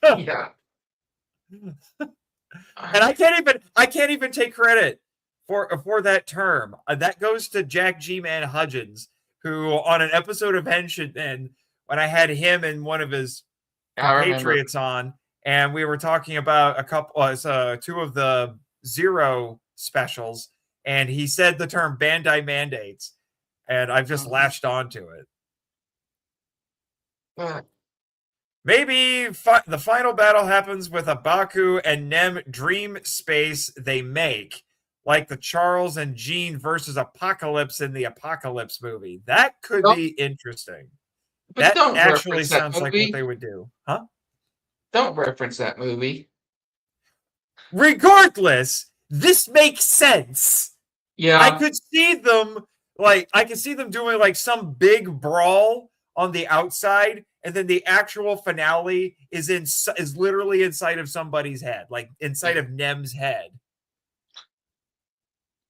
Yeah. And I can't even take credit for that term. That goes to Jack G-Man Hudgens, who on an episode of Henshin, and when I had him and one of his compatriots on, and we were talking about two of the Zero specials, and he said the term Bandai mandates, and I've just latched onto it. Maybe the final battle happens with a Baku and Nem dream space they make, like the Charles and Jean versus Apocalypse in the Apocalypse movie. That could be interesting. That actually sounds like what they would do. Huh? Don't reference that movie. Regardless, this makes sense. Yeah. I could see them doing like some big brawl on the outside, and then the actual finale is literally inside of somebody's head, like inside of Nem's head.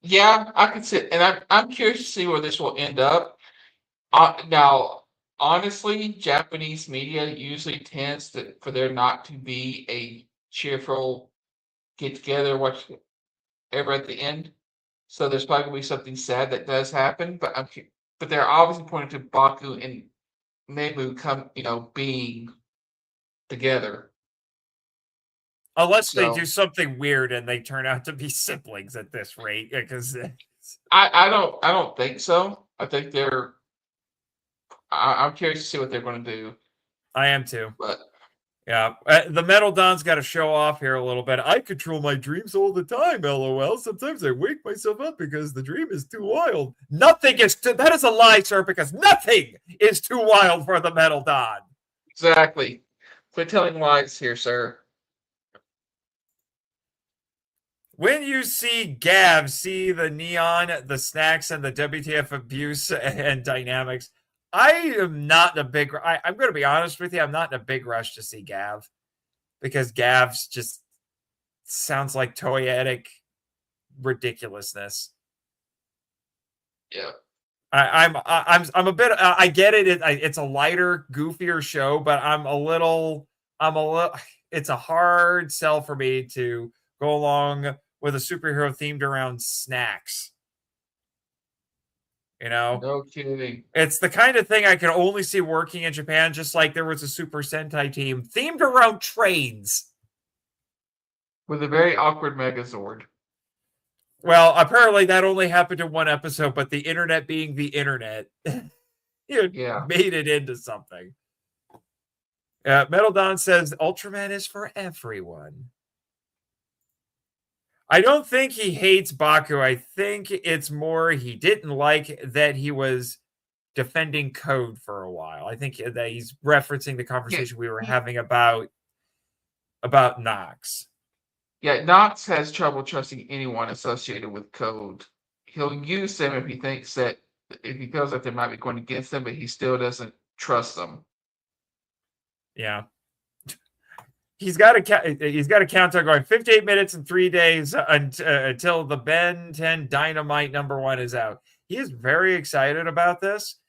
Yeah, I could see, and I'm curious to see where this will end up. Now, honestly, Japanese media usually tends for there not to be a cheerful get together, whatever at the end. So there's probably gonna be something sad that does happen, but they're obviously pointing to Baku and Nemu being together. Unless they do something weird and they turn out to be siblings at this rate, because I don't think so. I think I'm curious to see what they're going to do. I am too. But yeah, the Metal Don's got to show off here a little bit. I control my dreams all the time, LOL. Sometimes I wake myself up because the dream is too wild. That is a lie, sir, because nothing is too wild for the Metal Don. Exactly. Quit telling lies here, sir. When you see Gav see the neon, the snacks, and the WTF abuse and dynamics, I am not in a big. I'm going to be honest with you. I'm not in a big rush to see Gav, because Gav's just sounds like toyetic ridiculousness. Yeah. I'm a bit. I get it. It's a lighter, goofier show, but I'm a little. It's a hard sell for me to go along with a superhero themed around snacks. You know, No kidding. it's the kind of thing I can only see working in Japan. Just like there was a Super Sentai team themed around trains. With a very awkward Megazord. Well, apparently that only happened in one episode, but the internet being the internet, Yeah. made it into something. Metal Don says Ultraman is for everyone. I don't think he hates Baku. I think it's more he didn't like that he was defending Code for a while. I think that he's referencing the conversation we were having about Nox. Yeah, Knox has trouble trusting anyone associated with Code. He'll use them if he thinks that if he feels that they might be going against them, but he still doesn't trust them. Yeah. He's got a countdown going 58 minutes and 3 days until the Ben 10 Dynamite #1 is out. He is very excited about this.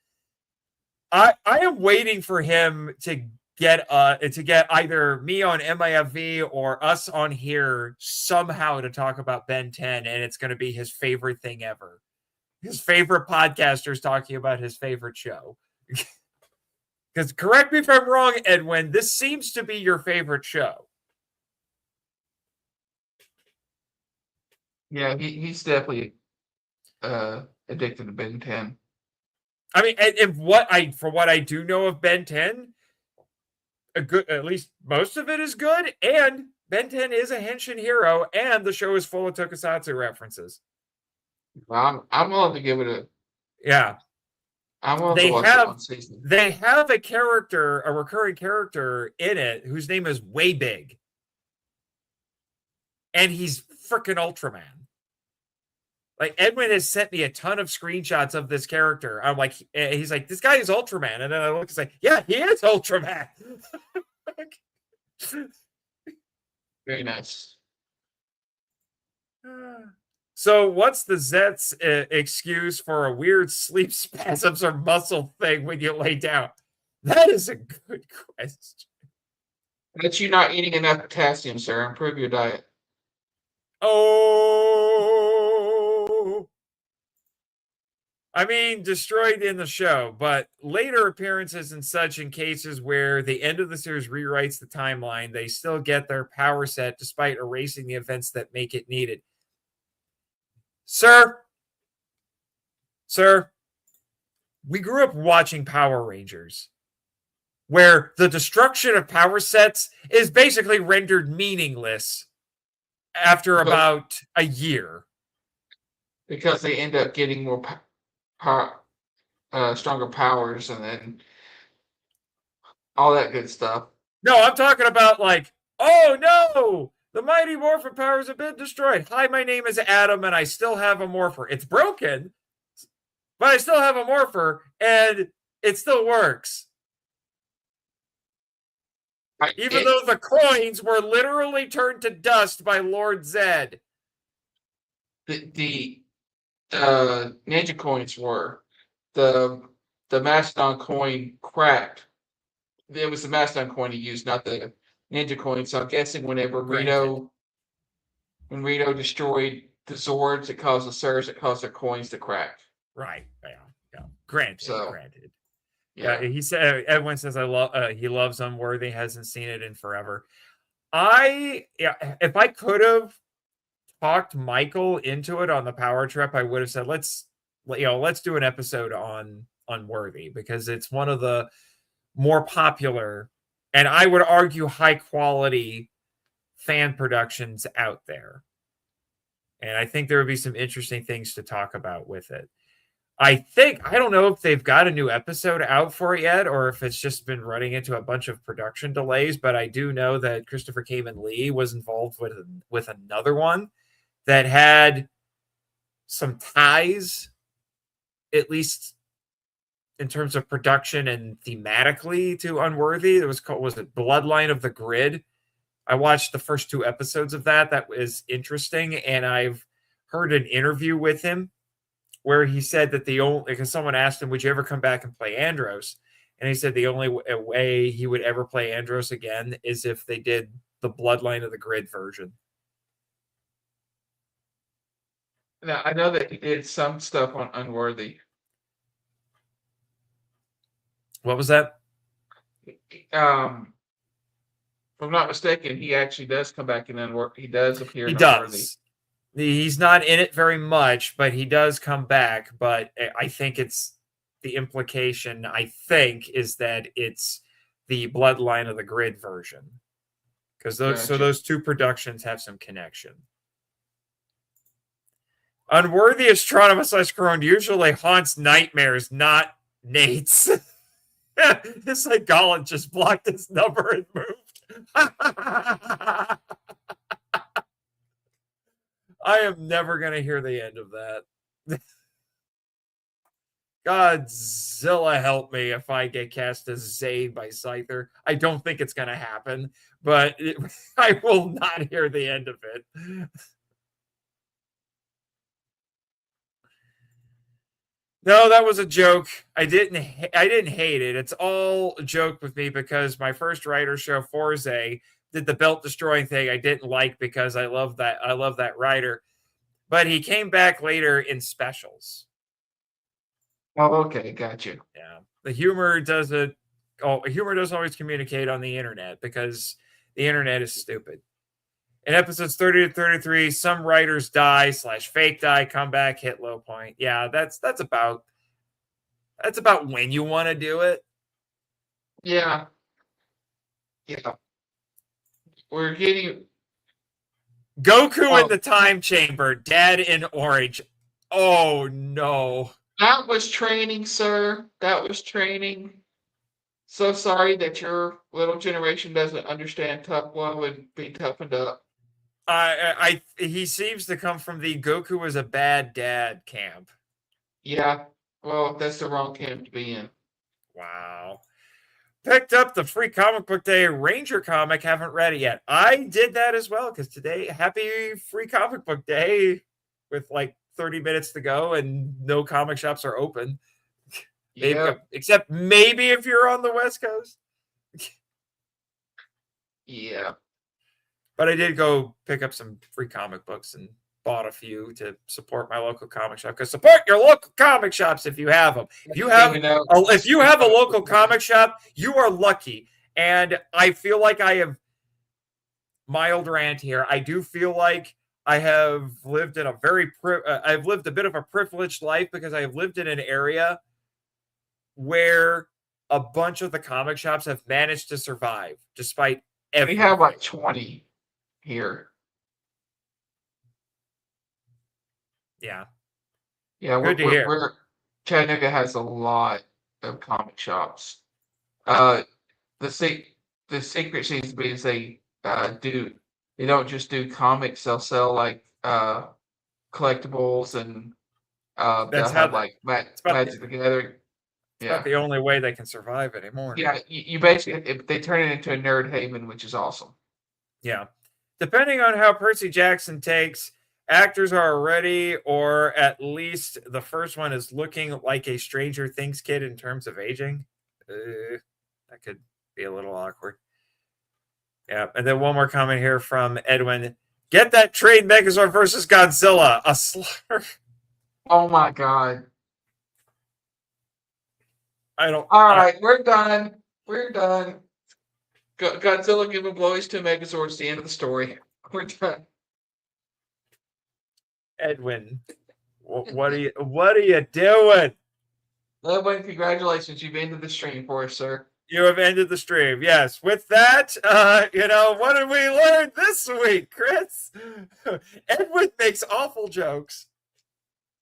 I am waiting for him to get either me on MIFV or us on here somehow to talk about Ben 10, and it's going to be his favorite thing ever. His favorite podcasters talking about his favorite show. Because correct me if I'm wrong, Edwin, this seems to be your favorite show. Yeah, he's definitely addicted to Ben 10. I mean, and from what I do know of Ben 10, at least most of it is good, and Ben 10 is a Henshin hero, and the show is full of tokusatsu references. Well, I'm willing to give it a. Yeah. I'm willing to watch it one season. They have a recurring character in it whose name is Way Big. And he's freaking Ultraman. Like, Edwin has sent me a ton of screenshots of this character. I'm like, he's like, this guy is Ultraman. And then I look and say, yeah, he is Ultraman. Very nice. So what's the ZEZTZ excuse for a weird sleep spasms or muscle thing when you lay down? That is a good question. That's you not eating enough potassium, sir. Improve your diet. Oh, I mean, destroyed in the show, but later appearances and such in cases where the end of the series rewrites the timeline, they still get their power set despite erasing the events that make it needed. Sir, we grew up watching Power Rangers, where the destruction of power sets is basically rendered meaningless after about a year. Because they end up getting more stronger powers and then all that good stuff. No, I'm talking about like, oh no, the Mighty Morphin powers have been destroyed. Hi, my name is Adam, and I still have a morpher. It's broken, but I still have a morpher, and it still works. Even though the coins were literally turned to dust by Lord Zed. The ninja coins were. The Mastodon coin cracked. It was the Mastodon coin he used, not the ninja coin. So I'm guessing whenever Rito destroyed the Zords, it caused the surge, it caused their coins to crack. Right. Yeah. Granted. Yeah. He said Edwin says he loves Unworthy, hasn't seen it in forever. If I could have talked Michael into it on the power trip, I would have said let's do an episode on Unworthy, because it's one of the more popular and I would argue high quality fan productions out there. And I think there would be some interesting things to talk about with it. I don't know if they've got a new episode out for it yet, or if it's just been running into a bunch of production delays, but I do know that Christopher Kamen Lee was involved with another one that had some ties, at least in terms of production and thematically, to Unworthy. It was it Bloodline of the Grid? I watched the first 2 episodes of that. That was interesting, and I've heard an interview with him where he said that because someone asked him, would you ever come back and play Andros? And he said the only way he would ever play Andros again is if they did the Bloodline of the Grid version. Now, I know that he did some stuff on Unworthy. What was that? If I'm not mistaken, he actually does come back in Unworthy. He does appear in Unworthy. Does. He's not in it very much, but he does come back. But I think it's the implication, I think, is that it's the Bloodline of the Grid version. Because those two productions have some connection. Unworthy Astronomus Escaron usually haunts nightmares, not Nate's. His psychologist blocked his number and moved. I am never going to hear the end of that. Godzilla help me if I get cast as Zayd by Scyther. I don't think it's going to happen, but I will not hear the end of it. No, that was a joke. I didn't hate it. It's all a joke with me because my first writer show, Forze, did the belt destroying thing. I didn't like because I love that writer. But he came back later in specials. Oh, okay, gotcha. Yeah. The humor doesn't always communicate on the internet because the internet is stupid. In episodes 30 to 33, some writers die/fake die, come back, hit low point. Yeah, that's about when you want to do it. Yeah. Yeah. We're getting Goku in the time chamber, Dad in orange. Oh no. That was training, sir. That was training. So sorry that your little generation doesn't understand tough love and be toughened up. He seems to come from the Goku was a bad dad camp. Yeah, well, that's the wrong camp to be in. Wow. Picked up the free comic book day Ranger comic, haven't read it yet. I did that as well because today, happy free comic book day with like 30 minutes to go and no comic shops are open. Yeah. Except maybe if you're on the West Coast. Yeah. But I did go pick up some free comic books and bought a few to support my local comic shop. Because support your local comic shops if you have them. If you have a local comic shop, you are lucky. And I feel like I have mild rant here. I do feel like I have lived in I've lived a bit of a privileged life because I have lived in an area where a bunch of the comic shops have managed to survive despite everything. We have like 20 here. Yeah. Yeah, Good to hear. Chattanooga has a lot of comic shops. The secret seems to be is they don't just do comics, they'll sell like collectibles and they'll have like Magic the Gathering. It's not the only way they can survive anymore. Yeah, you basically they turn it into a nerd haven, which is awesome. Yeah. Depending on how Percy Jackson takes, actors are ready, or at least the first one is looking like a Stranger Things kid in terms of aging. That could be a little awkward. Yeah. And then one more comment here from Edwin. Get that trade Megazord versus Godzilla. A slur. Oh my God. All right, we're done. We're done. Godzilla giving blows to Megazord. It's the end of the story. We're done. Edwin, what are you doing? Edwin, congratulations. You've ended the stream for us, sir. You have ended the stream. Yes. With that, what did we learn this week, Chris? Edwin makes awful jokes.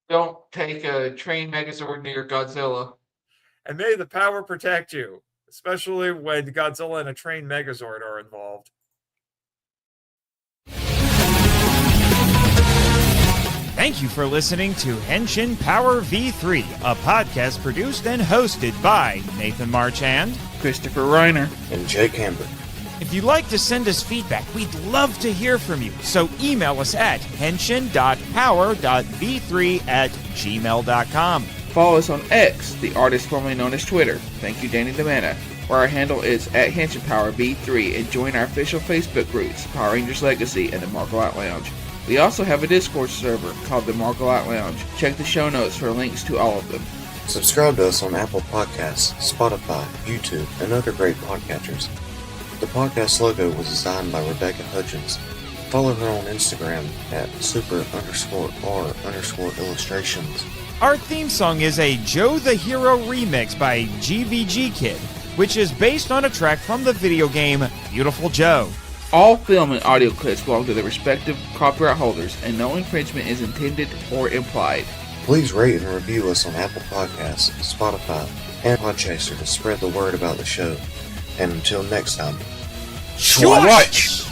Don't take a trained Megazord near Godzilla. And may the power protect you, especially when Godzilla and a trained Megazord are involved. Thank you for listening to Henshin Power V3, a podcast produced and hosted by Nathan Marchand, Christopher Reiner, and Jay Camber. If you'd like to send us feedback, we'd love to hear from you. So email us at henshin.power.v3@gmail.com. Follow us on X, the artist formerly known as Twitter. Thank you, Danny DeManna, where our handle is at HenshinPowerV3, and join our official Facebook groups, Power Rangers Legacy and the Marvel Out Lounge. We also have a Discord server called the Marvel Out Lounge. Check the show notes for links to all of them. Subscribe to us on Apple Podcasts, Spotify, YouTube, and other great podcatchers. The podcast logo was designed by Rebecca Hudgens. Follow her on Instagram at super_r_illustrations. Our theme song is a Joe the Hero remix by GVG Kid, which is based on a track from the video game Beautiful Joe. All film and audio clips belong to their respective copyright holders, and no infringement is intended or implied. Please rate and review us on Apple Podcasts, Spotify, and Podchaser to spread the word about the show. And until next time, Schwatch!